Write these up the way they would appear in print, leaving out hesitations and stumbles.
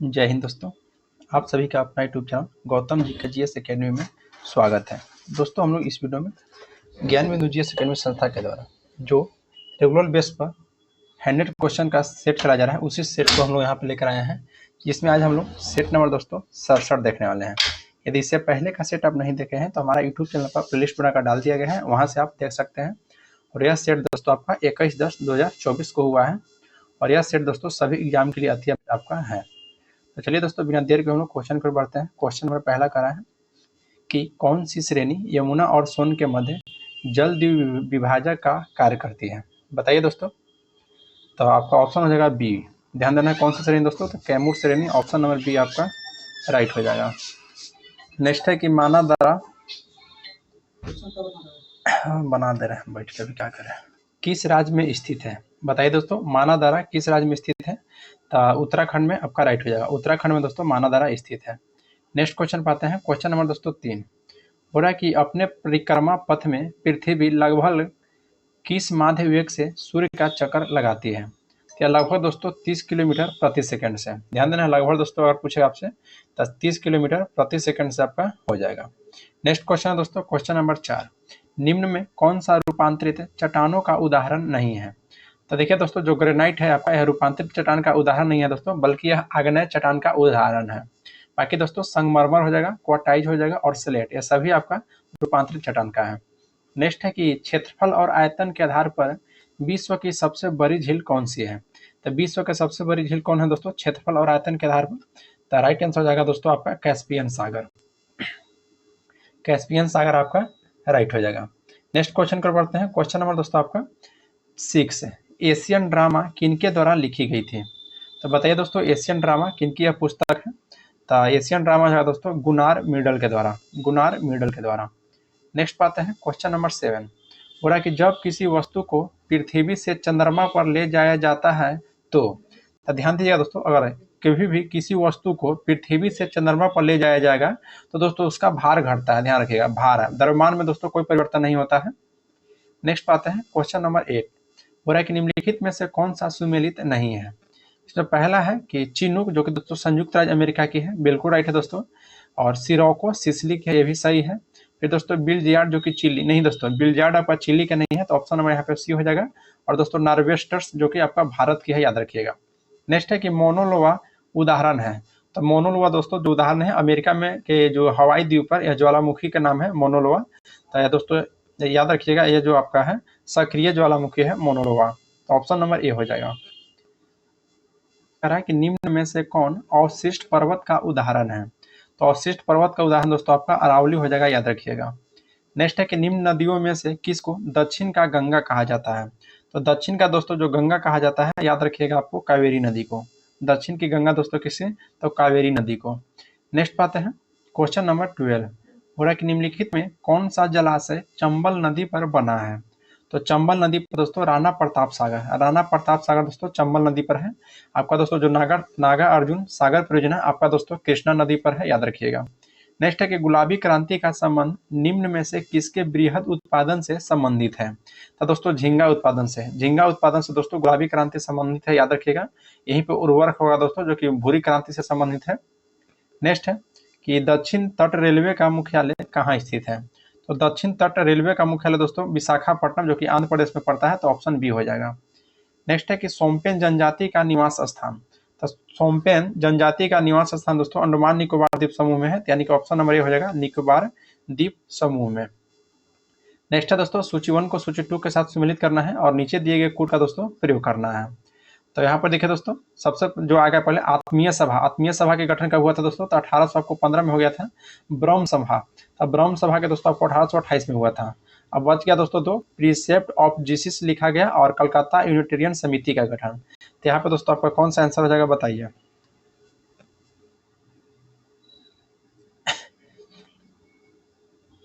जय हिंद दोस्तों। आप सभी का अपना यूट्यूब चैनल गौतम जी का जीएस एकेडमी में स्वागत है। दोस्तों हम लोग इस वीडियो में ज्ञान बिंदु जीएस एकेडमी संस्था के द्वारा जो रेगुलर बेस पर 100 क्वेश्चन का सेट चला जा रहा है, उसी सेट को हम लोग यहाँ पे लेकर आए हैं, जिसमें आज हम लोग सेट नंबर दोस्तों 67 देखने वाले हैं। यदि इससे पहले का सेट आप नहीं देखे हैं तो हमारा यूट्यूब चैनल पर प्लेलिस्ट बनाकर डाल दिया गया है, वहाँ से आप देख सकते हैं। और यह सेट दोस्तों आपका 21/10/2024 को हुआ है और यह सेट दोस्तों सभी एग्जाम के लिए अति आपका है। तो चलिए दोस्तों बिना देर के हम लोग क्वेश्चन पर बढ़ते हैं। क्वेश्चन नंबर पहला करा है कि कौन सी श्रेणी यमुना और सोन के मध्य जल विभाजक का कार्य करती है, बताइए दोस्तों। तो आपका ऑप्शन हो जाएगा बी। ध्यान देना है कौन सी श्रेणी दोस्तों, तो कैमूर श्रेणी। ऑप्शन नंबर बी आपका राइट हो जाएगा। नेक्स्ट है कि माना द्वारा बना दे रहे हैं बैठ के, भी क्या करें, किस राज्य में स्थित है, बताइए दोस्तों। माना दारा किस राज्य में स्थित है, तो उत्तराखंड में आपका राइट हो जाएगा। उत्तराखंड में दोस्तों माना दारा स्थित है। नेक्स्ट क्वेश्चन पाते हैं। क्वेश्चन नंबर दोस्तों 3 हो रहा है कि अपने परिक्रमा पथ में पृथ्वी लगभग किस माध्य वेग से सूर्य का चक्कर लगाती है, या लगभग दोस्तों 30 किलोमीटर प्रति सेकंड से। ध्यान देना लगभग दोस्तों, अगर पूछे आपसे तो 30 किलोमीटर प्रति सेकंड से आपका हो जाएगा। नेक्स्ट क्वेश्चन है दोस्तों क्वेश्चन नंबर 4, निम्न में कौन सा रूपांतरित चट्टानों का उदाहरण नहीं है। तो देखिए दोस्तों, जो ग्रेनाइट है आपका, यह रूपांतरित चट्टान का उदाहरण नहीं है दोस्तों, बल्कि यह आग्नेय चट्टान का उदाहरण है। बाकी दोस्तों संगमरमर हो जाएगा, क्वार्टाइज हो जाएगा और स्लेट, यह सभी आपका रूपांतरित चट्टान का है। नेक्स्ट है कि क्षेत्रफल और आयतन के आधार पर विश्व की सबसे बड़ी झील कौन सी है। तो विश्व की सबसे बड़ी झील कौन है दोस्तों, क्षेत्रफल और आयतन के आधार पर। तो राइट आंसर हो जाएगा दोस्तों आपका कैस्पियन सागर। कैस्पियन सागर आपका राइट हो जाएगा। नेक्स्ट क्वेश्चन कर बढ़ते हैं। क्वेश्चन नंबर दोस्तों आपका 6, एशियन ड्रामा किनके द्वारा लिखी गई थी। तो बताइए दोस्तों एशियन ड्रामा किनकी यह पुस्तक है। तो एशियन ड्रामा है दोस्तों गुनार मीडल के द्वारा, गुनार मीडल के द्वारा। नेक्स्ट पाते हैं क्वेश्चन नंबर 7, हो रहा है कि जब किसी वस्तु को पृथ्वी से चंद्रमा पर ले जाया जाता है तो ध्यान दीजिएगा दोस्तों, अगर कभी भी किसी वस्तु को पृथ्वी से चंद्रमा पर ले जाया जाएगा तो दोस्तों उसका भार घटता है, ध्यान रखिएगा भार है, द्रव्यमान में दोस्तों कोई परिवर्तन नहीं होता है। नेक्स्ट पाते हैं क्वेश्चन नंबर 8, हो रहा है कि निम्नलिखित में से कौन सा सुमेलित नहीं है। इसमें पहला है कि चिनूक, जो कि दोस्तों संयुक्त राज्य अमेरिका की है, बिल्कुल राइट है दोस्तों। और सिरोको सिसिली की है, ये भी सही है। फिर दोस्तों बिलजार्ड जो कि चिली, नहीं दोस्तों बिलजार्ड आपका चिली का नहीं है, तो ऑप्शन नंबर यहाँ पे सी हो जाएगा। और दोस्तों नार्वेस्टर्स जो कि आपका भारत की है, याद रखिएगा। नेक्स्ट है कि मोनोलोवा उदाहरण है। तो मोनोलोवा दोस्तों जो उदाहरण है अमेरिका में के जो हवाई द्वीप पर यह ज्वालामुखी का नाम है मोनोलोवा। तो यह दोस्तों याद रखिएगा, ये जो आपका है सक्रिय ज्वालामुखी है मोनोलोवा। तो ऑप्शन नंबर ए हो जाएगा। कह रहा है कि निम्न में से कौन अवशिष्ट पर्वत का उदाहरण है। तो अवशिष्ट पर्वत का उदाहरण दोस्तों आपका अरावली हो जाएगा, याद रखिएगा। नेक्स्ट है कि निम्न नदियों में से किसको दक्षिण का गंगा कहा जाता है। तो दक्षिण का दोस्तों जो गंगा कहा जाता है, याद रखिएगा आपको कावेरी नदी को। दक्षिण की गंगा दोस्तों किसे, तो कावेरी नदी को। नेक्स्ट पाते हैं क्वेश्चन नंबर 12, हो रहा है कि निम्नलिखित में कौन सा जलाशय चंबल नदी पर बना है। तो चंबल नदी पर दोस्तों राणा प्रताप सागर, राणा प्रताप सागर दोस्तों चंबल नदी पर है। आपका दोस्तों जो नागा अर्जुन सागर परियोजना आपका दोस्तों कृष्णा नदी पर है, याद रखिएगा। नेक्स्ट है कि गुलाबी क्रांति का संबंध निम्न में से किसके बृहद उत्पादन से संबंधित है। तो दोस्तों झींगा उत्पादन से, झींगा उत्पादन से दोस्तों गुलाबी क्रांति संबंधित है, याद रखिएगा। यहीं पे उर्वरक होगा दोस्तों जो कि भूरी क्रांति से संबंधित है। नेक्स्ट है कि दक्षिण तट रेलवे का मुख्यालय कहाँ स्थित है। तो दक्षिण तट रेलवे का मुख्यालय दोस्तों विशाखापट्टनम जो कि आंध्र प्रदेश में पड़ता है, तो ऑप्शन बी हो जाएगा। नेक्स्ट है कि सोम्पेन जनजाति का निवास स्थान। तो सोम्पेन जनजाति का निवास स्थान दोस्तों अंडमान निकोबार द्वीप समूह में है, यानी कि ऑप्शन नंबर ए हो जाएगा निकोबार द्वीप समूह में। नेक्स्ट है दोस्तों सूची 1 को सूची 2 के साथ सम्मिलित करना है और नीचे दिए गए कोड का दोस्तों प्रयोग करना है। तो यहाँ पर देखिए दोस्तों, सबसे जो आ गया पहले आत्मीय सभा। आत्मीय सभा के गठन कब हुआ था दोस्तों, तो 1815 में हो गया था। ब्रह्म सभा, अब ब्रह्म सभा के दोस्तों आपको 1828 में हुआ था। अब बच गया दोस्तों दो, प्रीसेप्ट ऑफ जीसस लिखा गया और कलकत्ता यूनिटेरियन समिति का गठन। तो यहाँ पे दोस्तों आपका कौन सा आंसर हो जाएगा, बताइए।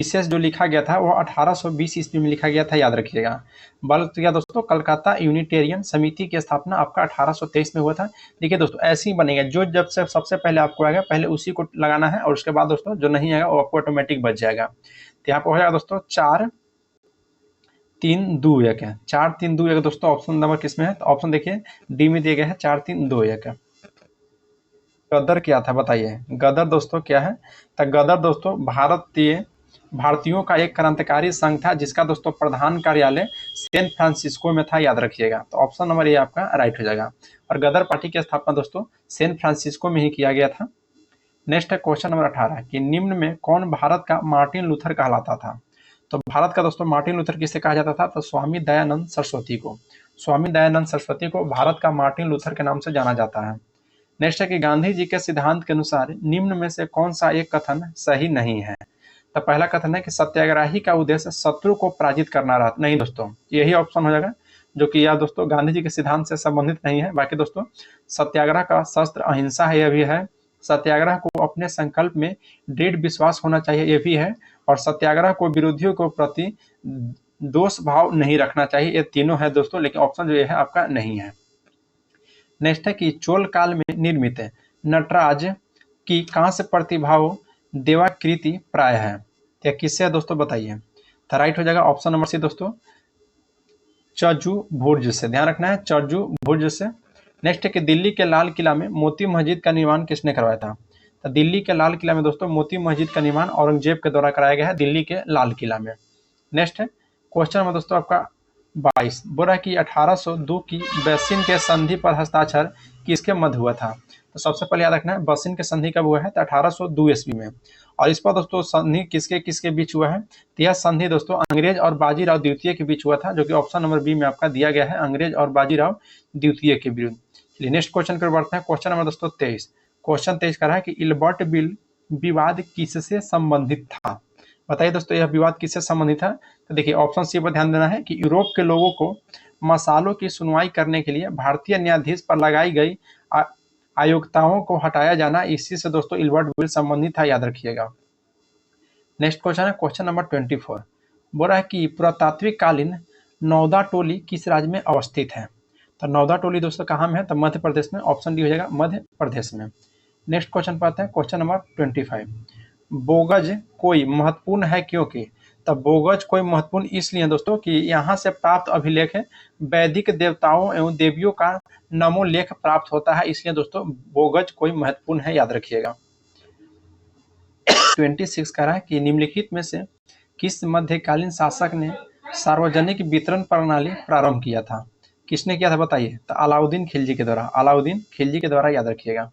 विशेष जो लिखा गया था वो 1820 ईस्वी में लिखा गया था, याद रखिएगा। बल्कि क्या दोस्तों कलकत्ता यूनिटेरियन समिति की स्थापना आपका 1823 में हुआ था। देखिए दोस्तों ऐसे ही बनेगा, जो जब से सबसे पहले आपको आएगा पहले उसी को लगाना है और उसके बाद दोस्तों जो नहीं आएगा वो आपको ऑटोमेटिक बच जाएगा। तो यहाँ पर हो जाएगा दोस्तों 4-3-2-1 है, 4-3-2-1 दोस्तों ऑप्शन नंबर किसमें है, तो ऑप्शन देखिए डी में दिया गया है 4-3-2-1। गदर क्या था बताइए। गदर दोस्तों क्या है? तो गदर दोस्तों भारतीयों का एक क्रांतिकारी संघ था जिसका दोस्तों प्रधान कार्यालय सैन फ्रांसिस्को में था, याद रखिएगा। तो ऑप्शन नंबर ये आपका राइट हो जाएगा। और गदर पार्टी की स्थापना दोस्तों सैन फ्रांसिस्को में ही किया गया था। नेक्स्ट है क्वेश्चन नंबर 18 कि निम्न में कौन भारत का मार्टिन लूथर कहलाता था? तो भारत का दोस्तों मार्टिन लूथर किसे कहा जाता था? तो स्वामी दयानंद सरस्वती को। स्वामी दयानंद सरस्वती को भारत का मार्टिन लूथर के नाम से जाना जाता है। नेक्स्ट है कि गांधी जी के सिद्धांत के अनुसार निम्न में से कौन सा एक कथन सही नहीं है? तो पहला कथन है कि सत्याग्रही का उद्देश्य शत्रु को पराजित करना रहा। नहीं दोस्तों, यही ऑप्शन हो जाएगा जो कि यह दोस्तों गांधी जी के सिद्धांत से संबंधित नहीं है। बाकी दोस्तों सत्याग्रह का शस्त्र अहिंसा है, यह भी है। सत्याग्रह को अपने संकल्प में दृढ़ विश्वास होना चाहिए, यह भी है। और सत्याग्रह को विरोधियों को प्रति दोष भाव नहीं रखना चाहिए, ये तीनों है दोस्तों, लेकिन ऑप्शन जो है आपका नहीं है। नेक्स्ट है कि चोल काल में निर्मित नटराज की कांस्य प्रतिभाओं देवाकृति प्राय है, यह किससे है दोस्तों बताइए। तो राइट हो जाएगा ऑप्शन नंबर सी दोस्तों चजू भुर्ज से, ध्यान रखना है चजू भुर्ज से। नेक्स्ट है कि दिल्ली के लाल किला में मोती मस्जिद का निर्माण किसने करवाया था? तो दिल्ली के लाल किला में दोस्तों मोती मस्जिद का निर्माण औरंगजेब के द्वारा कराया गया है, दिल्ली के लाल किला में। नेक्स्ट है क्वेश्चन नंबर दोस्तों आपका 22, बोल रहा है कि 1802 की बैसिन के संधि पर हस्ताक्षर किसके मध्य हुआ था? तो सबसे पहले याद रखना है बैसिन के संधि कब हुआ है? तो 1802 ईस्वी में। और इस पर दोस्तों संधि किसके किसके बीच हुआ है? तो यह संधि दोस्तों अंग्रेज और बाजीराव द्वितीय के बीच हुआ था, जो कि ऑप्शन नंबर बी में आपका दिया गया है, अंग्रेज और बाजीराव द्वितीय के विरुद्ध। चलिए नेक्स्ट क्वेश्चन पर बढ़ते हैं। क्वेश्चन नंबर दोस्तों 23, क्वेश्चन 23 का रहा है कि इल्बर्ट बिल विवाद किससे संबंधित था? बताइए दोस्तों यह विवाद किससे संबंधित है? तो देखिए ऑप्शन सी पर ध्यान देना है कि यूरोप के लोगों को मसालों की सुनवाई करने के लिए भारतीय न्यायाधीश पर लगाई गई अयोग्यताओं को हटाया जाना, इसी से दोस्तों इल्बर्ट बिल संबंधित है, याद रखिएगा। नेक्स्ट क्वेश्चन है क्वेश्चन नंबर 24, बोल रहा है कि पुरातात्विक कालीन नौदा टोली किस राज्य में अवस्थित है? तो नौदा टोली दोस्तों कहाँ में है? तो मध्य प्रदेश में, ऑप्शन डी हो जाएगा मध्य प्रदेश में। नेक्स्ट क्वेश्चन पर आते हैं क्वेश्चन नंबर 25, बोगज कोई महत्वपूर्ण है क्योंकि? तब बोगज कोई महत्वपूर्ण इसलिए है दोस्तों कि यहाँ से प्राप्त अभिलेख वैदिक देवताओं एवं देवियों का नमोलेख प्राप्त होता है, इसलिए दोस्तों बोगज कोई महत्वपूर्ण है, याद रखिएगा। 26 कह रहा है कि निम्नलिखित में से किस मध्यकालीन शासक ने सार्वजनिक वितरण प्रणाली प्रारंभ किया था? किसने किया था बताइए। तो अलाउद्दीन खिलजी के द्वारा, अलाउद्दीन खिलजी के द्वारा, याद रखिएगा।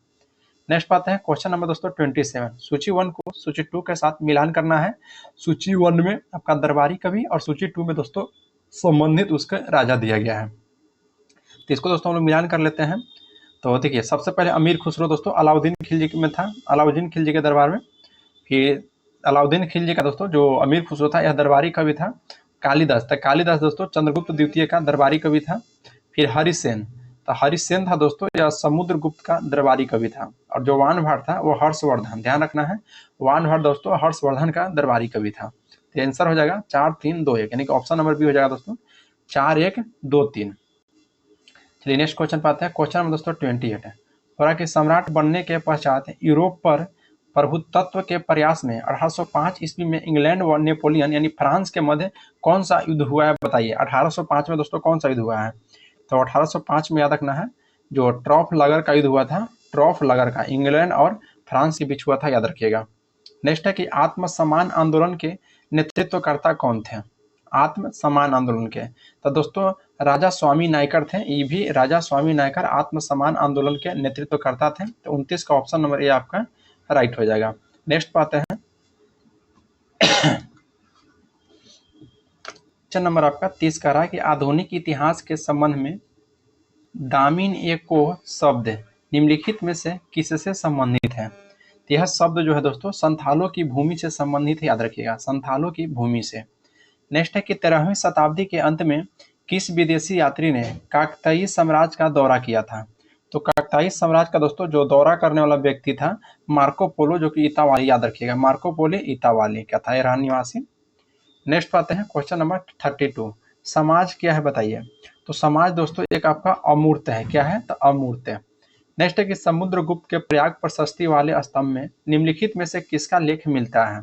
नेक्स्ट पाते हैं क्वेश्चन नंबर दोस्तों 27, सूची 1 को सूची 2 के साथ मिलान करना है। सूची 1 में आपका दरबारी कवि और सूची 2 में दोस्तों संबंधित उसका राजा दिया गया है, तो इसको दोस्तों हम लोग मिलान कर लेते हैं। तो देखिए सबसे पहले अमीर खुसरो दोस्तों अलाउद्दीन खिलजी में था, अलाउद्दीन खिलजी के दरबार में। फिर अलाउद्दीन खिलजी का दोस्तों जो अमीर खुसरो था यह दरबारी कवि था। कालिदास था, कालिदास दोस्तों चंद्रगुप्त द्वितीय का दरबारी कवि था। फिर हरिसेन, तो हरिसेन था दोस्तों यह समुद्रगुप्त का दरबारी कवि था। और जो वानभट था वो हर्षवर्धन, ध्यान रखना है वानभट दोस्तों हर्षवर्धन का दरबारी कवि था। तो आंसर हो जाएगा 4 3 2 1, यानी कि ऑप्शन नंबर बी हो जाएगा दोस्तों 4 1 2 3। चलिए नेक्स्ट क्वेश्चन पे आते हैं। क्वेश्चन नंबर दोस्तों 28 है, बोला कि सम्राट बनने के पश्चात यूरोप पर प्रभुत्व के प्रयास में 1805 ईस्वी में इंग्लैंड व नेपोलियन यानी फ्रांस के मध्य कौन सा युद्ध हुआ है बताइए। 1805 में दोस्तों कौन सा युद्ध हुआ है? तो 1805 में याद रखना है जो ट्रफलगर का युद्ध हुआ था, ट्रफलगर का इंग्लैंड और फ्रांस के बीच हुआ था, याद रखिएगा। नेक्स्ट है कि आत्मसम्मान आंदोलन के नेतृत्वकर्ता कौन थे? आत्मसम्मान आंदोलन के, तो दोस्तों राजा स्वामी नायकर थे, ये भी राजा स्वामी नायकर आत्मसम्मान आंदोलन के नेतृत्वकर्ता थे। तो 29 का ऑप्शन नंबर ए आपका राइट हो जाएगा। नेक्स्ट पाते हैं क्वेश्चन नंबर आपका 30 का रहा है कि आधुनिक इतिहास के संबंध में दामिन एको शब्द निम्नलिखित में से किससे संबंधित है? तो यह शब्द जो है दोस्तों संथालों की भूमि से संबंधित है, याद रखिएगा संथालों की भूमि से। नेक्स्ट है कि 13वीं शताब्दी के अंत में किस विदेशी यात्री ने काकतीय साम्राज्य का दौरा किया था? तो काकतीय साम्राज्य का दोस्तों जो दौरा करने वाला व्यक्ति था मार्को पोलो, जो कि इतावाली, याद रखिएगा मार्को पोलो इतावाली क्या था, ईरान निवासी। नेक्स्ट पाते हैं क्वेश्चन नंबर 32, समाज क्या है बताइए। तो समाज दोस्तों एक आपका अमूर्त है, क्या है? तो अमूर्त है। नेक्स्ट है कि समुद्रगुप्त के प्रयाग प्रशस्ति वाले स्तंभ में निम्नलिखित में से किसका लेख मिलता है?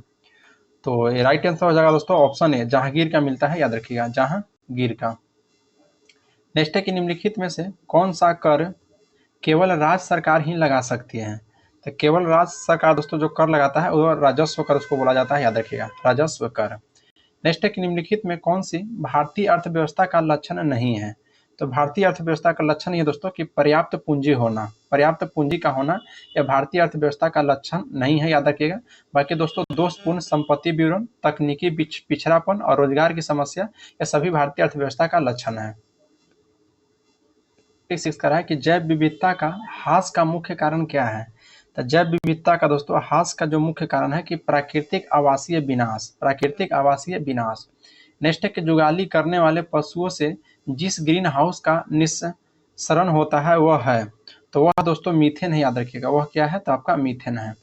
तो ये राइट आंसर हो जाएगा दोस्तों ऑप्शन ए, जहांगीर का मिलता है, याद रखिएगा जहांगीर का। नेक्स्ट है कि निम्नलिखित में से कौन सा कर केवल राज्य सरकार ही लगा सकती है? तो केवल राज्य सरकार दोस्तों जो कर लगाता है वो राजस्व कर उसको बोला जाता है, याद रखिएगा, राजस्व कर। नेक्स्ट है कि निम्नलिखित में कौन सी भारतीय अर्थव्यवस्था का लक्षण नहीं है? तो भारतीय अर्थव्यवस्था का लक्षण ये दोस्तों कि पर्याप्त पूंजी होना, पर्याप्त पूंजी का होना यह भारतीय अर्थव्यवस्था का लक्षण नहीं है, याद रखिएगा। बाकी दोस्तों दोषपूर्ण संपत्ति विवरण, तकनीकी पिछड़ापन और रोजगार की समस्या यह सभी भारतीय अर्थव्यवस्था का लक्षण है। 6 का है कि जैव विविधता का ह्रास का मुख्य कारण क्या है? तो जैव विविधता का दोस्तों ह्रास का जो मुख्य कारण है कि प्राकृतिक आवासीय विनाश, प्राकृतिक आवासीय विनाश। नेक्स्ट है कि जुगाली करने वाले पशुओं से जिस ग्रीन हाउस का निस्सरण होता है वह है, तो वह दोस्तों मीथेन है, याद रखिएगा, वह क्या है? तो आपका मीथेन है।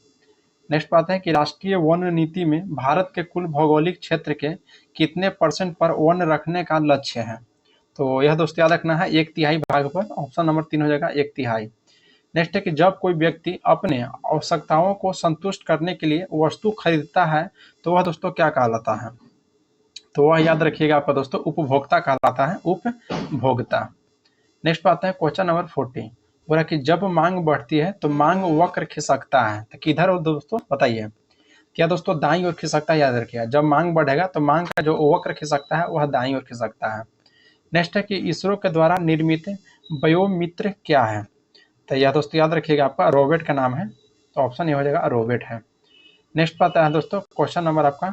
नेक्स्ट बात है कि राष्ट्रीय वन नीति में भारत के कुल भौगोलिक क्षेत्र के कितने % पर वन रखने का लक्ष्य है? तो यह दोस्तों याद रखना है 1/3 भाग पर, ऑप्शन नंबर 3 हो जाएगा 1/3। नेक्स्ट है कि जब कोई व्यक्ति अपने आवश्यकताओं को संतुष्ट करने के लिए वस्तु खरीदता है तो वह दोस्तों क्या कहलाता है? तो वह याद रखिएगा आपका दोस्तों उपभोक्ता कहलाता है, उपभोक्ता। नेक्स्ट आता है क्वेश्चन नंबर 40, बोला कि जब मांग बढ़ती है तो मांग वक्र खिसकता है, तो किधर हो दोस्तों बताइए? क्या दोस्तों दाईं ओर खिसकता है, याद रखिएगा। जब मांग बढ़ेगा तो मांग का जो वक्र खिसकता है वह दाईं ओर खिसकता है। नेक्स्ट है कि इसरो के द्वारा निर्मित बायोमित्र क्या है? तो यह दोस्तों याद रखिएगा आपका रोबोट का नाम है, तो ऑप्शन ये हो जाएगा रोबोट है। नेक्स्ट आता है दोस्तों क्वेश्चन नंबर आपका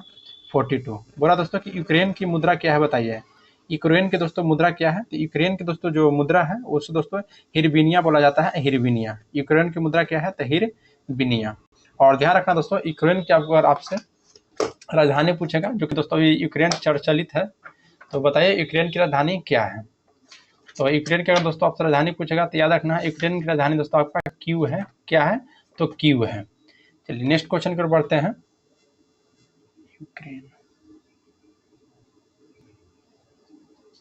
42, बोला दोस्तों कि यूक्रेन की मुद्रा क्या है बताइए? यूक्रेन की दोस्तों मुद्रा क्या है? तो यूक्रेन की दोस्तों जो मुद्रा है उसे दोस्तों हिरबिनिया बोला जाता है, हिरबिनिया। यूक्रेन की मुद्रा क्या है? तो हिरबिनिया। और ध्यान रखना दोस्तों यूक्रेन की अगर आपसे राजधानी पूछेगा, जो कि दोस्तों यूक्रेन चर्चित है, तो बताइए यूक्रेन की राजधानी क्या है? तो यूक्रेन की अगर दोस्तों आपसे राजधानी पूछेगा तो याद रखना है यूक्रेन की राजधानी दोस्तों आपका क्यू है, क्या है? तो क्यू है। चलिए नेक्स्ट क्वेश्चन की ओर बढ़ते हैं। यूक्रेन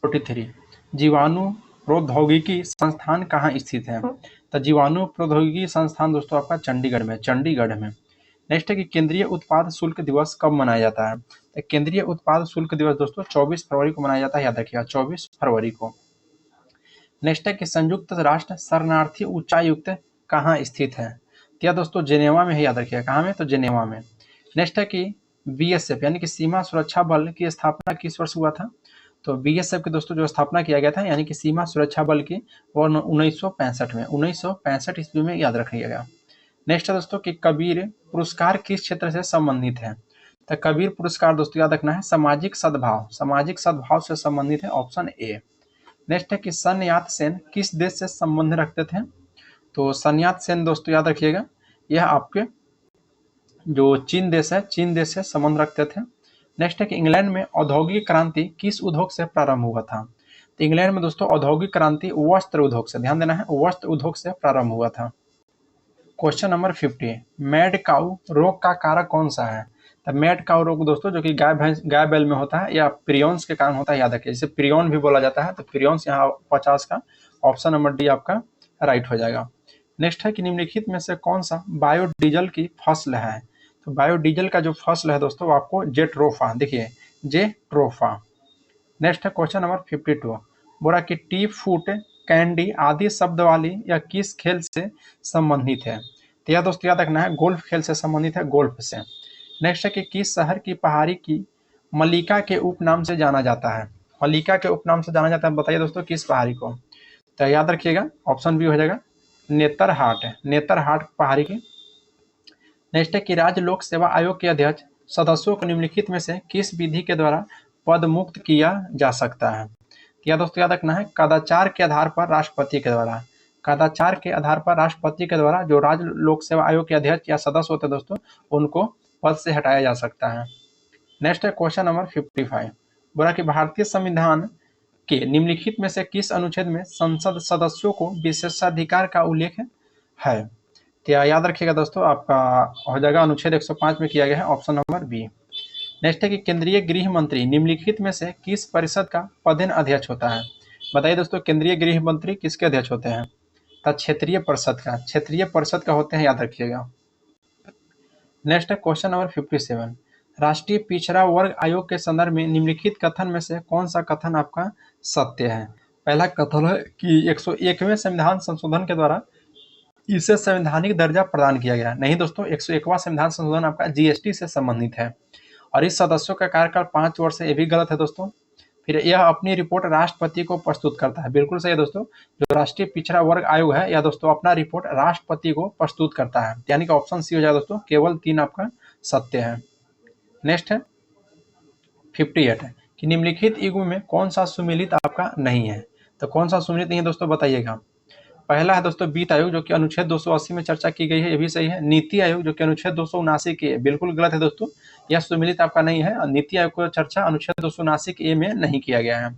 43, जीवाणु प्रौद्योगिकी संस्थान कहाँ स्थित है? तो जीवाणु प्रौद्योगिकी संस्थान दोस्तों आपका चंडीगढ़ में, चंडीगढ़ में। नेक्स्ट है कि केंद्रीय उत्पाद शुल्क दिवस कब मनाया जाता है? तो केंद्रीय उत्पाद शुल्क दिवस दोस्तों 24 फरवरी को मनाया जाता है, याद रखिएगा 24 फरवरी को। नेक्स्ट है कि संयुक्त राष्ट्र शरणार्थी उच्चायुक्त कहाँ स्थित है? क्या दोस्तों जेनेवा में है, याद रखिएगा। कहाँ में? तो जेनेवा में। नेक्स्ट है कि बीएसएफ यानी कि सीमा सुरक्षा बल की स्थापना किस वर्ष हुआ था? तो बीएसएफ की दोस्तों जो स्थापना किया गया था यानी कि सीमा सुरक्षा बल की, वो 1965 में, 1965 ईस्वी में, याद रखिएगा। नेक्स्ट है दोस्तों कि कबीर पुरस्कार किस क्षेत्र से संबंधित है? तो कबीर पुरस्कार दोस्तों याद रखना है सामाजिक सद्भाव, सामाजिक सद्भाव से संबंधित है, ऑप्शन ए। नेक्स्ट है कि सन यात सेन किस देश से संबंध रखते थे? तो सन यात सेन दोस्तों याद रखिएगा यह आपके जो चीन देश है, चीन देश से संबंध रखते थे। नेक्स्ट है कि इंग्लैंड में औद्योगिक क्रांति किस उद्योग से प्रारंभ हुआ था? तो इंग्लैंड में दोस्तों औद्योगिक क्रांति वस्त्र उद्योग से, ध्यान देना है, वस्त्र उद्योग से प्रारंभ हुआ था। क्वेश्चन नंबर 50, मैड काऊ रोग का कारक कौन सा है? तो मैड काऊ रोग दोस्तों जो कि गाय बैल में होता है या प्रियॉन्स के कारण होता है, याद रखिए, जिसे प्रियॉन भी बोला जाता है। तो प्रियॉन्स यहाँ 50 का ऑप्शन नंबर डी आपका राइट हो जाएगा। नेक्स्ट है कि निम्नलिखित में से कौन सा बायोडीजल की फसल है? तो बायोडीजल का जो फसल है दोस्तों आपको जेट्रोफा, देखिए जेट्रोफा। नेक्स्ट है क्वेश्चन नंबर 52, बोला कि टी फूट कैंडी आदि शब्द वाली यह किस खेल से संबंधित है? तो यह दोस्तों याद रखना है गोल्फ खेल से संबंधित है, गोल्फ से। नेक्स्ट है कि किस शहर की पहाड़ी की मलिका के उपनाम से जाना जाता है? मलिका के उपनाम से जाना जाता है, बताइए दोस्तों किस पहाड़ी को? तो याद रखिएगा ऑप्शन बी हो जाएगा नेतरहाट है, नेतरहाट पहाड़ी की। नेक्स्ट है कि राज्य लोक सेवा आयोग के अध्यक्ष सदस्यों को निम्नलिखित में से किस विधि के द्वारा पद मुक्त किया जा सकता है? या दोस्तों याद रखना है कदाचार के आधार पर राष्ट्रपति के द्वारा, कदाचार के आधार पर राष्ट्रपति के द्वारा जो राज्य लोक सेवा आयोग के अध्यक्ष या सदस्य होते हैं दोस्तों उनको पद से हटाया जा सकता है। नेक्स्ट है क्वेश्चन नंबर 55, बोला कि भारतीय संविधान के निम्नलिखित में से किस अनुच्छेद में संसद सदस्यों को विशेषाधिकार का उल्लेख है? तो याद रखिएगा दोस्तों आपका हो जाएगा अनुच्छेद 105 में किया गया है, ऑप्शन नंबर बी। नेक्स्ट है कि केंद्रीय गृह मंत्री निम्नलिखित में से किस परिषद का पदेन अध्यक्ष होता है? बताइए दोस्तों केंद्रीय गृह मंत्री किसके अध्यक्ष होते हैं? तो क्षेत्रीय परिषद का, क्षेत्रीय परिषद का होते हैं, याद रखिएगा। नेक्स्ट है क्वेश्चन नंबर 57, राष्ट्रीय पिछड़ा वर्ग आयोग के संदर्भ में निम्नलिखित कथन में से कौन सा कथन आपका सत्य है? पहला कथन है कि 101वें संविधान संशोधन के द्वारा इसे संवैधानिक दर्जा प्रदान किया गया। नहीं दोस्तों, 101वां संविधान संशोधन आपका जीएसटी से संबंधित है और इस सदस्यों का कार्यकाल 5 वर्ष है, ये भी गलत है दोस्तों। फिर यह अपनी रिपोर्ट राष्ट्रपति को प्रस्तुत करता है, बिल्कुल सही है दोस्तों। जो राष्ट्रीय पिछड़ा वर्ग आयोग है यह दोस्तों अपना रिपोर्ट राष्ट्रपति को प्रस्तुत करता है, यानी कि ऑप्शन सी हो जाएगा दोस्तों, केवल 3 आपका सत्य है। नेक्स्ट है 58 है कि निम्नलिखित युग्म में कौन सा सुमेलित आपका नहीं है। तो कौन सा सुमेलित नहीं है दोस्तों, बताइएगा। पहला है दोस्तों वित्त आयोग, जो कि अनुच्छेद 280 में चर्चा की गई है, ये भी सही है। नीति आयोग, जो कि अनुच्छेद 279 के है, बिल्कुल गलत है दोस्तों, यह सुमेलित आपका नहीं है। नीति आयोग को चर्चा अनुच्छेद 279 के ए में नहीं किया गया है।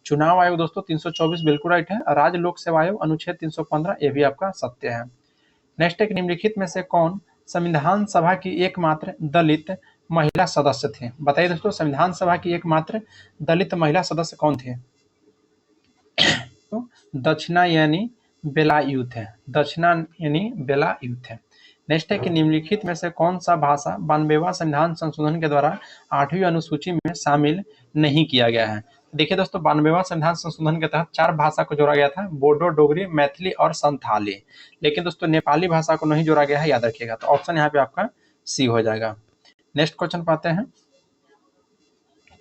चुनाव आयोग दोस्तों 324 बिल्कुल राइट है। राज्य लोक सेवा आयोग अनुच्छेद 315, ये भी आपका सत्य है। नेक्स्ट है निम्नलिखित में से कौन संविधान सभा की एकमात्र दलित महिला सदस्य थे। बताइए दोस्तों, संविधान सभा की एकमात्र दलित महिला सदस्य कौन थे। तो दक्षिणायनी बेलायुत है, दक्षिणायनी बेलायुत है। नेक्स्ट है कि निम्नलिखित में से कौन सा भाषा 92वां संविधान संशोधन के द्वारा 8वीं अनुसूची में शामिल नहीं किया गया है। देखिए दोस्तों, 92वां संविधान संशोधन के तहत 4 भाषा को जोड़ा गया था, बोडो, डोगरी, मैथिली और संथाली। लेकिन दोस्तों नेपाली भाषा को नहीं जोड़ा गया है, याद रखिएगा। तो ऑप्शन यहाँ पे आपका सी हो जाएगा। नेक्स्ट क्वेश्चन पाते हैं,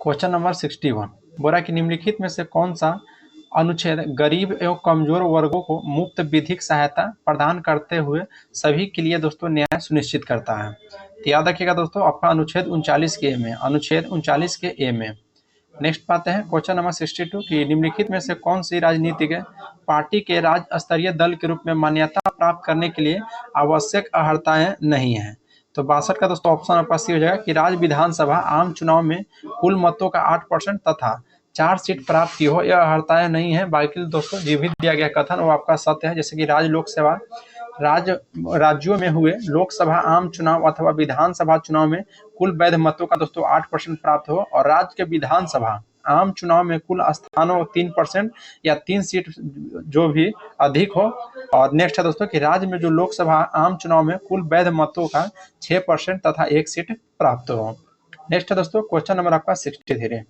क्वेश्चन नंबर 61। बोला कि निम्नलिखित में से कौन सा अनुच्छेद गरीब एवं कमजोर वर्गों को मुफ्त विधिक सहायता प्रदान करते हुए सभी के लिए दोस्तों न्याय सुनिश्चित करता है। तो याद रखिएगा दोस्तों, आपका अनुच्छेद 39 के ए में, अनुच्छेद 39 के ए में। नेक्स्ट पाते हैं क्वेश्चन नंबर 62 की निम्नलिखित में से कौन सी राजनीतिक पार्टी के राज्य स्तरीय दल के रूप में मान्यता प्राप्त करने के लिए आवश्यक अर्हताएं नहीं है। तो 62 का दोस्तों ऑप्शन आपका सी हो जाएगा कि राज्य विधानसभा आम चुनाव में कुल मतों का 8% तथा 4 सीट प्राप्त की हो, यह अर्हताएं नहीं है। बाकी दोस्तों जो भी दिया गया कथन वो आपका सत्य है, जैसे कि राज्य लोक सेवा राज्यों में हुए लोकसभा आम चुनाव अथवा विधानसभा चुनाव में कुल वैध मतों का दोस्तों 8% प्राप्त हो, और राज्य के विधानसभा आम चुनाव में कुल स्थानों 3% या 3 सीट जो भी अधिक हो। और नेक्स्ट है दोस्तों कि राज्य में जो लोकसभा आम चुनाव में कुल वैध मतों का 6% तथा 1 सीट प्राप्त हो। नेक्स्ट है दोस्तों क्वेश्चन नंबर आपका 63।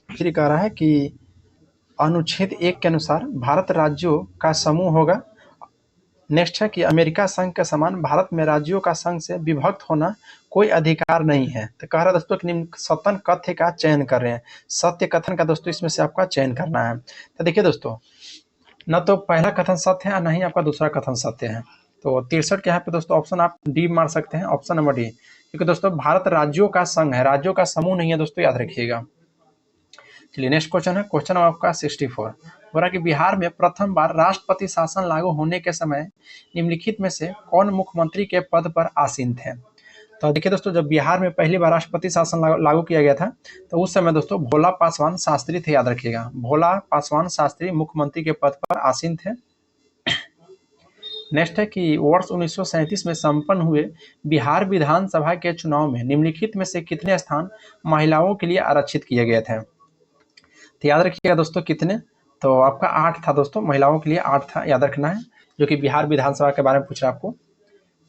फिर कह रहा है कि अनुच्छेद 1 के अनुसार भारत राज्यों का समूह होगा। नेक्स्ट है कि अमेरिका संघ के समान भारत में राज्यों का संघ से विभक्त होना कोई अधिकार नहीं है। तो कह रहा है दोस्तों कि निम्न सत्य कथ्य का चयन कर रहे हैं, सत्य कथन का दोस्तों इसमें से आपका चयन करना है। तो देखिए दोस्तों, न तो पहला कथन सत्य है, न ही आपका दूसरा कथन सत्य है। तो 63 के यहाँ पे दोस्तों ऑप्शन आप डी मार सकते हैं, ऑप्शन नंबर डी, क्योंकि दोस्तों भारत राज्यों का संघ है, राज्यों का समूह नहीं है दोस्तों, याद रखिएगा। चलिए नेक्स्ट क्वेश्चन है, क्वेश्चन आपका 64। बोला कि बिहार में प्रथम बार राष्ट्रपति शासन लागू होने के समय निम्नलिखित में से कौन मुख्यमंत्री के पद पर आसीन थे। तो देखिए दोस्तों, जब बिहार में पहली बार राष्ट्रपति शासन लागू किया गया था तो उस समय दोस्तों भोला पासवान शास्त्री थे, याद रखिएगा। भोला पासवान शास्त्री मुख्यमंत्री के पद पर आसीन थे। नेक्स्ट है कि वर्ष 1937 में संपन्न हुए बिहार विधानसभा के चुनाव में निम्नलिखित में से कितने स्थान महिलाओं के लिए आरक्षित किए गए थे। तो याद रखिएगा दोस्तों कितने, तो आपका 8 था दोस्तों, महिलाओं के लिए 8 था, याद रखना है, जो कि बिहार विधानसभा के बारे में पूछ रहा है आपको।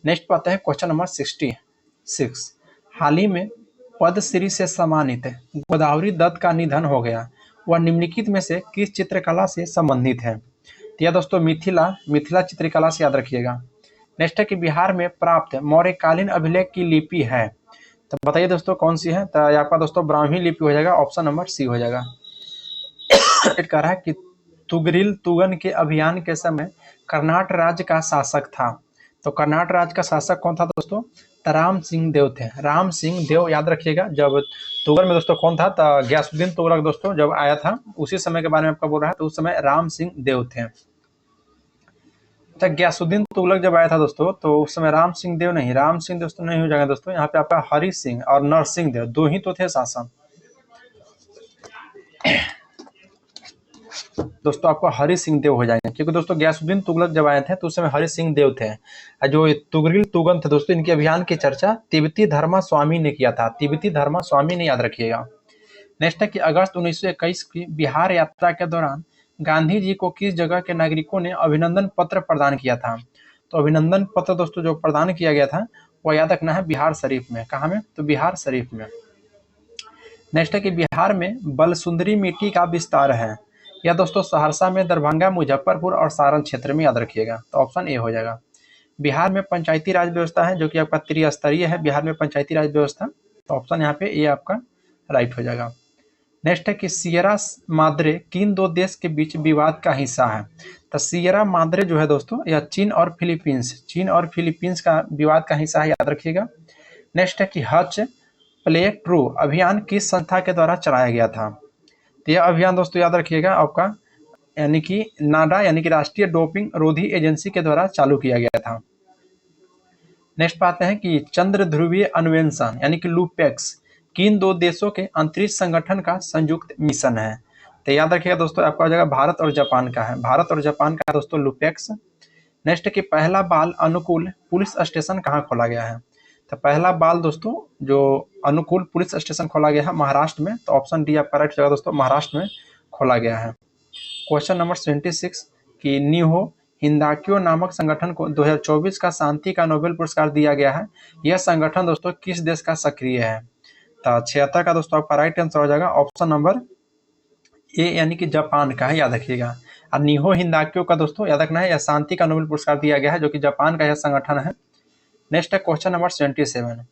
नेक्स्ट पाते हैं क्वेश्चन नंबर 66। हाल ही में पद्मश्री से सम्मानित गोदावरी दत्त का निधन हो गया, वह निम्नलिखित में से किस चित्रकला से संबंधित है। तो यह दोस्तों मिथिला चित्रकला से, याद रखिएगा। नेक्स्ट है कि बिहार में प्राप्त मौर्यकालीन अभिलेख की लिपि है, तो बताइए दोस्तों कौन सी है। तो आपका दोस्तों ब्राह्मी लिपि हो जाएगा, ऑप्शन नंबर सी हो जाएगा। कह रहा है कि तुगरिल तुगन के अभियान के समय कर्नाटक राज्य का शासक था। तो कर्नाटक राज्य का शासक कौन था दोस्तों, तो राम सिंह देव थे, राम सिंह देव, याद रखिएगा। जब तुगर में दोस्तों कौन था, तो गयासुद्दीन तुगलक दोस्तों जब आया था उसी समय के बारे में आपका बोल रहा है, तो उस समय राम सिंह देव थे। तो गयासुद्दीन तुगलक जब आया था दोस्तों तो उस समय राम सिंह देव नहीं, राम सिंह दोस्तों नहीं हो जाएगा दोस्तों, यहाँ पे आपका हरि सिंह और नरसिंह देव दो ही तो थे शासन। दोस्तों आपको हरि सिंह देव हो जाएंगे, क्योंकि दोस्तों गयासुद्दीन तुगलक जब आए थे तो उस समय हरि सिंह देव थे। जो तुगरिल तुगन थे दोस्तों, इनके अभियान की चर्चा तिब्बती धर्मा स्वामी ने किया था, तिब्बती धर्मा स्वामी ने, याद रखिएगा। नेक्स्ट है कि अगस्त 1921 की बिहार यात्रा के दौरान गांधी जी को किस जगह के नागरिकों ने अभिनंदन पत्र प्रदान किया था। तो अभिनंदन पत्र दोस्तों जो प्रदान किया गया था वो याद रखना है बिहार शरीफ में। कहाँ में, तो बिहार शरीफ में। नेक्स्ट है कि बिहार में बलसुंदरी मिट्टी का विस्तार है, या दोस्तों सहरसा में, दरभंगा, मुजफ्फरपुर और सारण क्षेत्र में, याद रखिएगा। तो ऑप्शन ए हो जाएगा। बिहार में पंचायती राज व्यवस्था है जो कि आपका त्रिस्तरीय है, बिहार में पंचायती राज व्यवस्था। तो ऑप्शन यहाँ पे ए आपका राइट हो जाएगा। नेक्स्ट है कि सियरा माद्रे किन दो देश के बीच विवाद का हिस्सा है। तो सियरा माद्रे जो है दोस्तों यह चीन और फिलीपींस का विवाद का हिस्सा है, याद रखिएगा। नेक्स्ट है कि हच प्ले ट्रू अभियान किस संस्था के द्वारा चलाया गया था। तो यह अभियान दोस्तों याद रखिएगा आपका यानी कि नाडा यानी कि राष्ट्रीय डोपिंग रोधी एजेंसी के द्वारा चालू किया गया था। नेक्स्ट पाते हैं कि चंद्र ध्रुवीय अन्वेषण यानी कि लूपेक्स किन दो देशों के अंतरिक्ष संगठन का संयुक्त मिशन है। तो याद रखिएगा दोस्तों आपका हो जाएगा भारत और जापान का है, भारत और जापान का दोस्तों लूपेक्स। नेक्स्ट कि पहला बाल अनुकूल पुलिस स्टेशन कहाँ खोला गया है। तो पहला बाल दोस्तों जो अनुकूल पुलिस स्टेशन खोला गया है महाराष्ट्र में। तो ऑप्शन डी आपका राइट जगह दोस्तों महाराष्ट्र में खोला गया है। क्वेश्चन नंबर 76 कि न्यूहो हिंदाक्यो नामक संगठन को 2024 का शांति का नोबेल पुरस्कार दिया गया है। यह संगठन दोस्तों किस देश का सक्रिय है। तो 76 का दोस्तों आपका राइट आंसर हो जाएगा ऑप्शन नंबर ए यानी कि जापान का है, याद रखिएगा। और न्यूहो हिंदाक्यो का दोस्तों याद रखना है यह शांति का नोबेल पुरस्कार दिया गया है जो कि जापान का यह संगठन है। नेक्स्ट है क्वेश्चन नंबर 77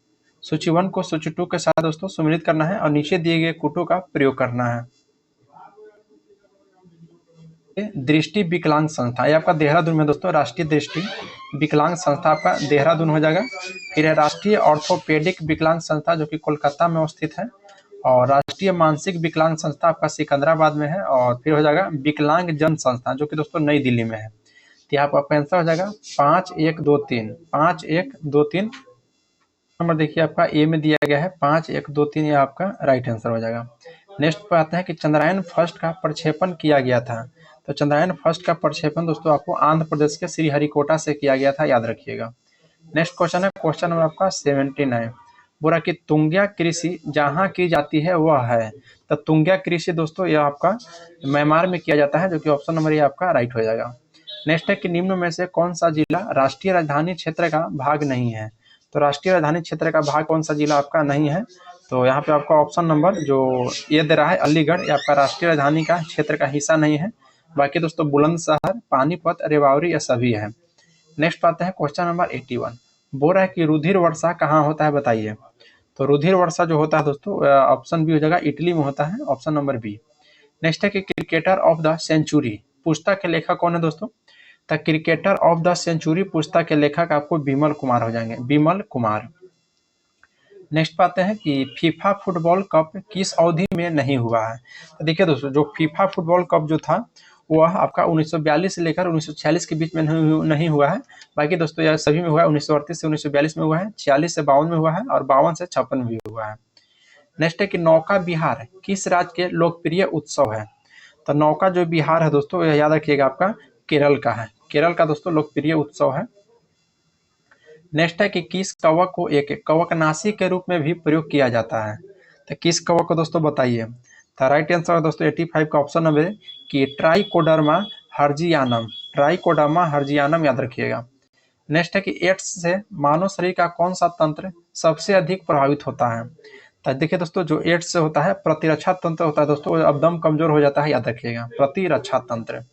सूची 1 को सूची 2 के साथ दोस्तों सम्मिलित करना है और नीचे दिए गए कूटों का प्रयोग करना है। दृष्टि विकलांग संस्था, ये आपका देहरादून में दोस्तों राष्ट्रीय दृष्टि विकलांग संस्था आपका देहरादून हो जाएगा। फिर है राष्ट्रीय ऑर्थोपेडिक विकलांग संस्था जो कि कोलकाता में अवस्थित है। और राष्ट्रीय मानसिक विकलांग संस्था आपका सिकंदराबाद में है। और फिर हो जाएगा विकलांग जन संस्था जो कि दोस्तों नई दिल्ली में है। तो यहाँ पर आपका आंसर हो जाएगा 5 1 2 3 5 1 2 3 नंबर देखिए आपका ए में दिया गया है 5 1 2 3, यह आपका राइट आंसर हो जाएगा। नेक्स्ट पर आते हैं कि चंद्रयान फर्स्ट का प्रक्षेपण किया गया था। तो चंद्रयान फर्स्ट का प्रक्षेपण दोस्तों आपको आंध्र प्रदेश के श्रीहरिकोटा से किया गया था, याद रखिएगा। नेक्स्ट क्वेश्चन है क्वेश्चन नंबर आपका 79 बोला कि तुंग्या कृषि जहाँ की जाती है वह है। तो तुंग्या कृषि दोस्तों यह आपका म्यांमार में किया जाता है जो कि ऑप्शन नंबर ये आपका राइट हो जाएगा। नेक्स्ट है कि निम्न में से कौन सा जिला राष्ट्रीय राजधानी क्षेत्र का भाग नहीं है। तो राष्ट्रीय राजधानी क्षेत्र का भाग कौन सा जिला आपका नहीं है। तो यहाँ पे आपका ऑप्शन नंबर जो ये दे रहा है अलीगढ़, ये आपका राष्ट्रीय राजधानी का क्षेत्र का हिस्सा नहीं है। बाकी दोस्तों बुलंदशहर, पानीपत, रेवाड़ी ये सभी है। नेक्स्ट आते हैं क्वेश्चन नंबर 81 बोल रहा है कि रुधिर वर्षा कहाँ होता है बताइए। तो रुधिर वर्षा जो होता है दोस्तों ऑप्शन बी हो जाएगा इटली में होता है, ऑप्शन नंबर बी। नेक्स्ट है कि क्रिकेटर ऑफ द सेंचुरी पुस्तक के लेखक कौन है दोस्तों। The cricketer of the century पुस्तक के लेखक आपको विमल कुमार हो जाएंगे, विमल कुमार। नेक्स्ट पाते हैं कि फीफा फुटबॉल कप किस अवधि में नहीं हुआ है। तो देखिए दोस्तों जो फीफा फुटबॉल कप जो था वह आपका 1942 से लेकर 1946 के बीच में नहीं हुआ है। बाकी दोस्तों यह सभी में हुआ है, 1938 से 1942 में हुआ है, 46 से 52 में हुआ है और 52 से 56 में भी हुआ है। नेक्स्ट है कि नौका विहार किस राज्य के लोकप्रिय उत्सव है। तो नौका जो बिहार है दोस्तों यह याद रखिएगा आपका केरल का है, केरल का दोस्तों लोकप्रिय उत्सव है। नेक्स्ट है कि किस कवक को एक कवकनाशी के रूप में भी प्रयोग किया जाता है। तो किस कवक को दोस्तों बताइए। तो राइट आंसर है दोस्तों 85 का ऑप्शन नंबर कि ट्राइकोडर्मा हर्जियानम, ट्राइकोडर्मा हर्जियानम याद रखिएगा। नेक्स्ट है कि एड्स से मानव शरीर का कौन सा तंत्र सबसे अधिक प्रभावित होता है। तो देखिए दोस्तों जो एड्स से होता है प्रतिरक्षा तंत्र होता है दोस्तों अब दम कमजोर हो जाता है, याद रखिएगा प्रतिरक्षा तंत्र।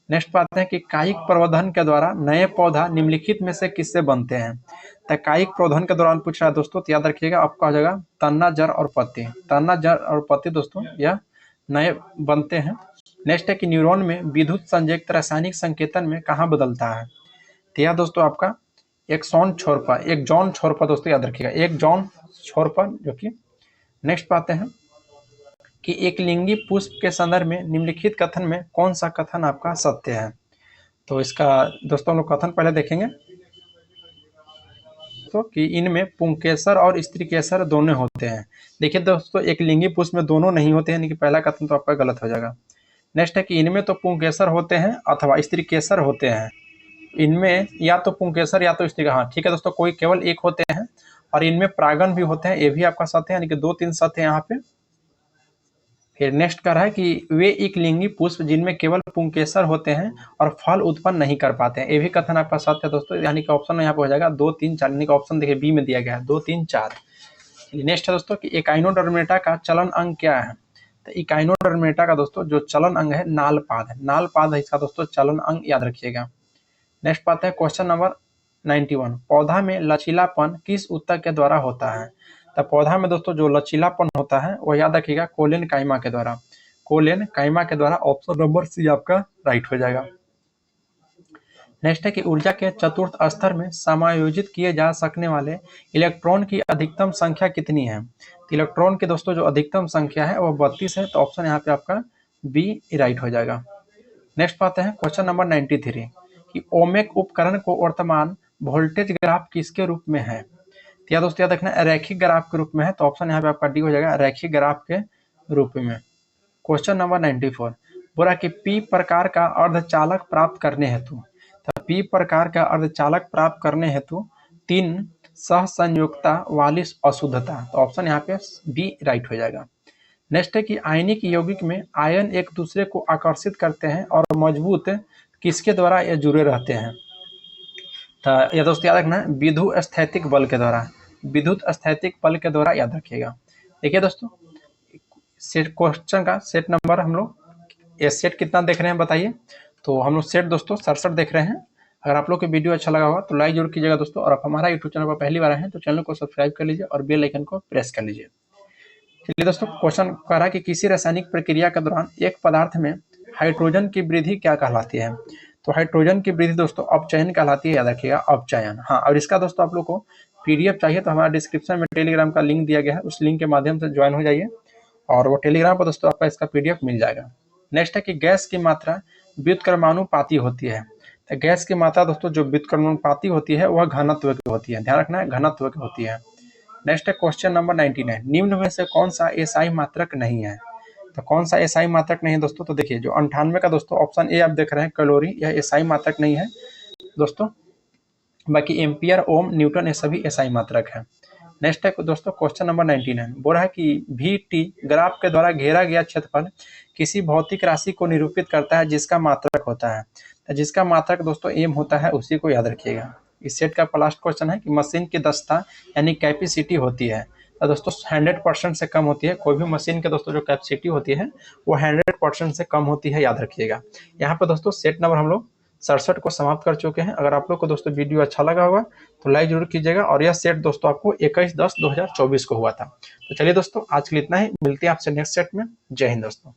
नेक्स्ट पाते हैं कि कायिक प्रवर्धन के द्वारा नए पौधा निम्नलिखित में से किससे बनते हैं। तो कायिक प्रवर्धन के दौरान पूछ रहा है दोस्तों, तो याद रखिएगा आपका हो जाएगा तना, जड़ और पत्ती, तना, जड़ और पत्ती दोस्तों यह नए बनते हैं। नेक्स्ट है कि न्यूरॉन में विद्युत संकेत रासायनिक संकेतन में कहाँ बदलता है। तो यह दोस्तों आपका एक्सॉन छोर पर, एक जॉन छोर पर दोस्तों याद रखिएगा, एक जॉन छोर पर जो कि। नेक्स्ट पाते हैं कि एक लिंगी पुष्प के संदर्भ में निम्नलिखित कथन में कौन सा कथन आपका सत्य है। तो इसका दोस्तों हम लोग कथन पहले देखेंगे तो कि इनमें पुंकेसर और स्त्रीकेसर दोनों होते हैं। देखिए दोस्तों एक लिंगी पुष्प में दोनों नहीं होते हैं, यानी कि पहला कथन तो आपका गलत हो जाएगा। नेक्स्ट है कि इनमें तो पुंकेसर होते हैं अथवा स्त्रीकेसर होते हैं। इनमें या तो पुंकेसर या तो स्त्री, हाँ ठीक है दोस्तों कोई केवल एक होते हैं और इनमें परागण भी होते हैं, ये भी आपका सत्य है, यानी कि 2-3 सत्य है यहाँ पे। फिर नेक्स्ट कर रहा है कि वे एक लिंगी पुष्प जिनमें केवल पुंकेसर होते हैं और फल उत्पन्न नहीं कर पाते हैं, ये भी कथन आपका सत्य है दोस्तों, यानी कि ऑप्शन यहाँ पे हो जाएगा 2 3 4, यानी कि ऑप्शन देखिए बी में दिया गया है 2 3 4। नेक्स्ट है दोस्तों कि एकाइनोडर्मेटा का चलन अंग क्या है। तो इकाइनोडर्मेटा का दोस्तों जो चलन अंग है नालपाद है, नालपाद है इसका दोस्तों चलन अंग, याद रखिएगा। नेक्स्ट पाते हैं क्वेश्चन नंबर 91, पौधा में लचीलापन किस ऊतक के द्वारा होता है? तो पौधा में दोस्तों जो लचीलापन होता है वो याद रखिएगा कोलेन काइमा के द्वारा, कोलेन काइमा के द्वारा। ऑप्शन नंबर सी आपका राइट हो जाएगा। नेक्स्ट है कि ऊर्जा के चतुर्थ स्तर में समायोजित किए जा सकने वाले इलेक्ट्रॉन की अधिकतम संख्या कितनी है? तो इलेक्ट्रॉन की दोस्तों जो अधिकतम संख्या है वो 32 है, तो ऑप्शन यहाँ पे आपका बी राइट हो जाएगा। नेक्स्ट पाते हैं क्वेश्चन नंबर 93 कि ओमेक उपकरण को वर्तमान वोल्टेज ग्राफ किसके रूप में है? तो या दोस्तों याद रखना रैखिक ग्राफ के रूप में है, तो ऑप्शन यहाँ पे आपका डी हो जाएगा, रैखिक ग्राफ के रूप में। क्वेश्चन नंबर 94 बोला कि पी प्रकार का अर्धचालक प्राप्त करने हेतु, तो पी प्रकार का अर्धचालक प्राप्त करने हेतु 3 सहसंयोजकता वाली अशुद्धता, तो ऑप्शन यहाँ पे बी राइट हो जाएगा। नेक्स्ट है कि आयनिक यौगिक में आयन एक दूसरे को आकर्षित करते हैं और मजबूत किसके द्वारा ये जुड़े रहते हैं? तो यह दोस्तों याद रखना विद्युत स्थैतिक बल के द्वारा, विद्युत स्थैतिक बल के द्वारा, याद रखिएगा। देखिए दोस्तों सेट क्वेश्चन का सेट नंबर हम लोग ये सेट कितना देख रहे हैं बताइए? तो हम लोग सेट दोस्तों 67 देख रहे हैं। अगर आप लोग को वीडियो अच्छा लगा होगा तो लाइक जरूर कीजिएगा दोस्तों, और आप हमारा यूट्यूब चैनल पर पहली बार आए हैं तो चैनल को सब्सक्राइब कर लीजिए और बेल आइकन को प्रेस कर लीजिए। चलिए दोस्तों क्वेश्चन कह रहा है कि किसी रासायनिक प्रक्रिया के दौरान एक पदार्थ में हाइड्रोजन की वृद्धि क्या कहलाती है? तो हाइड्रोजन की वृद्धि दोस्तों अपचयन कहलाती है, याद रखिएगा अपचयन। हाँ, और इसका दोस्तों आप लोग को पीडीएफ चाहिए तो हमारा डिस्क्रिप्शन में टेलीग्राम का लिंक दिया गया है, उस लिंक के माध्यम से ज्वाइन हो जाइए और वो टेलीग्राम पर दोस्तों आपका इसका पीडीएफ मिल जाएगा। नेक्स्ट है कि गैस की मात्रा व्युत्क्रमानुपाती होती है। तो गैस की मात्रा दोस्तों जो व्युत्क्रमानुपाती होती है वह घनत्व की होती है, ध्यान रखना है घनत्व की होती है। नेक्स्ट है क्वेश्चन नंबर 99, निम्न में से कौन सा एसआई मात्रक नहीं है? तो कौन सा एसआई मात्रक नहीं है दोस्तों? तो देखिए जो 98 का दोस्तों ऑप्शन ए आप देख रहे हैं कैलोरी, यह एसआई मात्रक नहीं है दोस्तों। बाकी एम्पियर, ओम, न्यूटन ये सभी एसआई मात्रक है। नेक्स्ट है दोस्तों क्वेश्चन नंबर 99, बोल रहा है कि भी टी ग्राफ के द्वारा घेरा गया क्षेत्रफल किसी भौतिक राशि को निरूपित करता है जिसका मात्रक होता है। तो जिसका मात्रक दोस्तों एम होता है उसी को याद रखिएगा। इस सेट का लास्ट क्वेश्चन है कि मशीन की दक्षता यानी कैपेसिटी होती है, तो दोस्तों 100% से कम होती है। कोई भी मशीन के दोस्तों जो कैपेसिटी होती है वो 100% से कम होती है, याद रखिएगा। यहाँ पे दोस्तों सेट नंबर हम लोग 67 को समाप्त कर चुके हैं। अगर आप लोग को दोस्तों वीडियो अच्छा लगा होगा तो लाइक जरूर कीजिएगा, और यह सेट दोस्तों आपको 21/10/2024 को हुआ था। तो चलिए दोस्तों आज के लिए इतना ही, मिलते हैं आपसे नेक्स्ट सेट में। जय हिंद दोस्तों।